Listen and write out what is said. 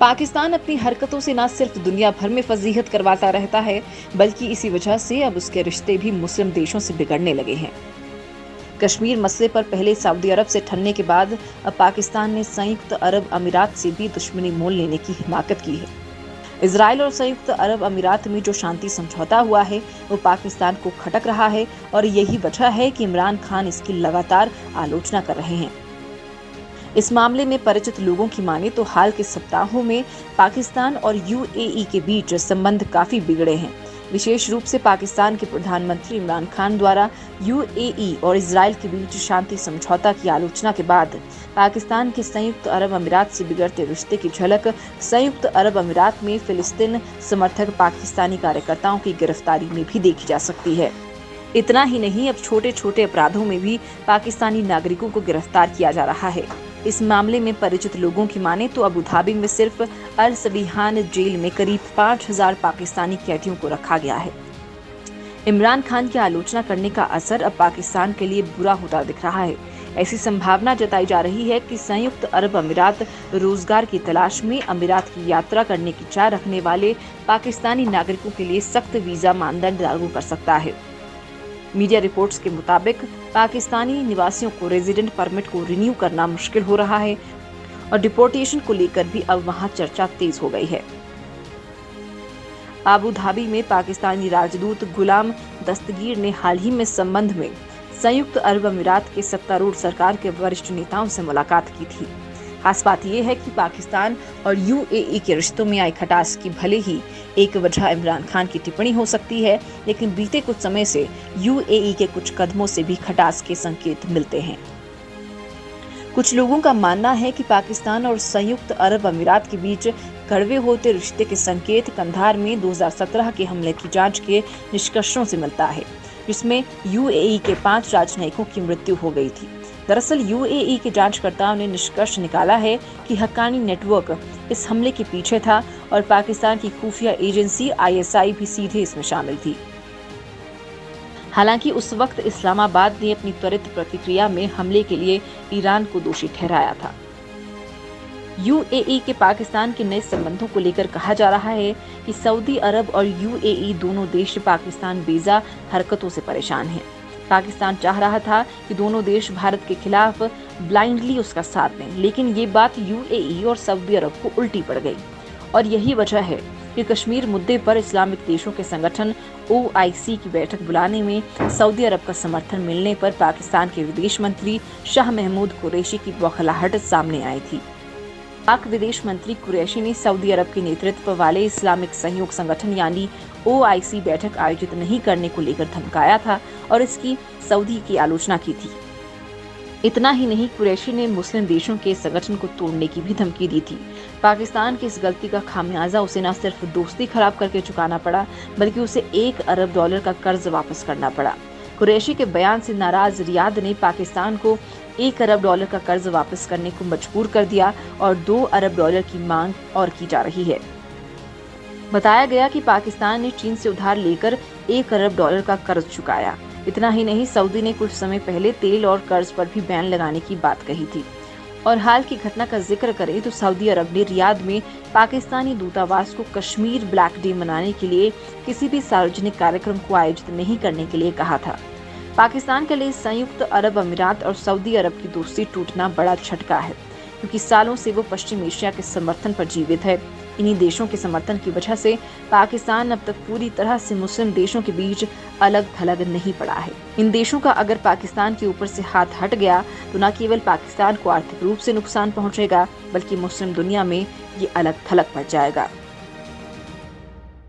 पाकिस्तान अपनी हरकतों से न सिर्फ दुनिया भर में फजीहत करवाता रहता है, बल्कि इसी वजह से अब उसके रिश्ते भी मुस्लिम देशों से बिगड़ने लगे हैं। कश्मीर मसले पर पहले सऊदी अरब से ठन्ने के बाद अब पाकिस्तान ने संयुक्त अरब अमीरात से भी दुश्मनी मोल लेने की हिमाकत की है। इजराइल और संयुक्त अरब अमीरात में जो शांति समझौता हुआ है वो पाकिस्तान को खटक रहा है और यही वजह है कि इमरान खान इसकी लगातार आलोचना कर रहे हैं। इस मामले में परिचित लोगों की माने तो हाल के सप्ताहों में पाकिस्तान और यूएई के बीच संबंध काफी बिगड़े हैं। विशेष रूप से पाकिस्तान के प्रधानमंत्री इमरान खान द्वारा यूएई और इजराइल के बीच शांति समझौता की आलोचना के बाद पाकिस्तान के संयुक्त अरब अमीरात से बिगड़ते रिश्ते की झलक संयुक्त अरब अमीरात में फिलिस्तीन समर्थक पाकिस्तानी कार्यकर्ताओं की गिरफ्तारी में भी देखी जा सकती है। इतना ही नहीं, अब छोटे छोटे अपराधों में भी पाकिस्तानी नागरिकों को गिरफ्तार किया जा रहा है। इस मामले में परिचित लोगों की माने तो अबू धाबी में सिर्फ अल सबिहान जेल में करीब 5000 पाकिस्तानी कैदियों को रखा गया है। इमरान खान की आलोचना करने का असर अब पाकिस्तान के लिए बुरा होता दिख रहा है। ऐसी संभावना जताई जा रही है कि संयुक्त अरब अमीरात रोजगार की तलाश में अमीरात की यात्रा करने की चाह रखने वाले पाकिस्तानी नागरिकों के लिए सख्त वीजा मानदंड लागू कर सकता है। मीडिया रिपोर्ट्स के मुताबिक पाकिस्तानी निवासियों को रेजिडेंट परमिट को रिन्यू करना मुश्किल हो रहा है और डिपोर्टेशन को लेकर भी अब वहां चर्चा तेज हो गई है। अबू धाबी में पाकिस्तानी राजदूत गुलाम दस्तगीर ने हाल ही में संबंध में संयुक्त अरब अमीरात के सत्तारूढ़ सरकार के वरिष्ठ नेताओं से मुलाकात की थी। खास बात यह है कि पाकिस्तान और यूएई के रिश्तों में आई खटास की भले ही एक वजह इमरान खान की टिप्पणी हो सकती है, लेकिन बीते कुछ समय से यूएई के कुछ कदमों से भी खटास के संकेत मिलते हैं। कुछ लोगों का मानना है कि पाकिस्तान और संयुक्त अरब अमीरात के बीच कड़वे होते रिश्ते के संकेत कंधार में 2017 के हमले की जांच के निष्कर्षों से मिलता है, जिसमें यूएई के 5 राजनयिकों की मृत्यु हो गई थी। दरअसल यूएई के जांचकर्ताओं ने निष्कर्ष निकाला है कि हक्कानी नेटवर्क इस हमले के पीछे था और पाकिस्तान की खुफिया एजेंसी आईएसआई भी सीधे इसमें शामिल थी। हालांकि उस वक्त इस्लामाबाद ने अपनी त्वरित प्रतिक्रिया में हमले के लिए ईरान को दोषी ठहराया था। यूएई के पाकिस्तान के नए संबंधों को लेकर कहा जा रहा है कि सऊदी अरब और यूएई दोनों देश पाकिस्तान बेजा हरकतों से परेशान हैं। पाकिस्तान चाह रहा था कि दोनों देश भारत के खिलाफ ब्लाइंडली उसका साथ दें, लेकिन ये बात यूएई और सऊदी अरब को उल्टी पड़ गई और यही वजह है कि कश्मीर मुद्दे पर इस्लामिक देशों के संगठन ओआईसी की बैठक बुलाने में सऊदी अरब का समर्थन मिलने पर पाकिस्तान के विदेश मंत्री शाह महमूद कुरैशी की बौखलाहट सामने आई थी। पाक विदेश मंत्री कुरैशी ने सऊदी अरब के नेतृत्व वाले इस्लामिक सहयोग संगठन यानी ओआईसी बैठक आयोजित नहीं करने को लेकर धमकाया था और इसकी सऊदी की आलोचना की थी। इतना ही नहीं, कुरैशी ने मुस्लिम देशों के संगठन को तोड़ने की भी धमकी दी थी। पाकिस्तान की इस गलती का खामियाजा उसे न सिर्फ दोस्ती खराब करके चुकाना पड़ा, बल्कि उसे $1 अरब का कर्ज वापस करना पड़ा। कुरैशी के बयान से नाराज रियाद ने पाकिस्तान को $1 अरब का कर्ज वापस करने को मजबूर कर दिया और $2 अरब की मांग और की जा रही है। बताया गया कि पाकिस्तान ने चीन से उधार लेकर $1 अरब का कर्ज चुकाया। इतना ही नहीं, सऊदी ने कुछ समय पहले तेल और कर्ज पर भी बैन लगाने की बात कही थी। और हाल की घटना का जिक्र करें तो सऊदी अरब ने रियाद में पाकिस्तानी दूतावास को कश्मीर ब्लैक डे मनाने के लिए किसी भी सार्वजनिक कार्यक्रम को आयोजित नहीं करने के लिए कहा था। पाकिस्तान के लिए संयुक्त अरब अमीरात और सऊदी अरब की दोस्ती टूटना बड़ा झटका है, क्योंकि सालों से वो पश्चिम एशिया के समर्थन पर जीवित है। इन्हीं देशों के समर्थन की वजह से पाकिस्तान अब तक पूरी तरह से मुस्लिम देशों के बीच अलग थलग नहीं पड़ा है। इन देशों का अगर पाकिस्तान के ऊपर से हाथ हट गया तो न केवल पाकिस्तान को आर्थिक रूप से नुकसान पहुंचेगा, बल्कि मुस्लिम दुनिया में ये अलग थलग पड़ जाएगा।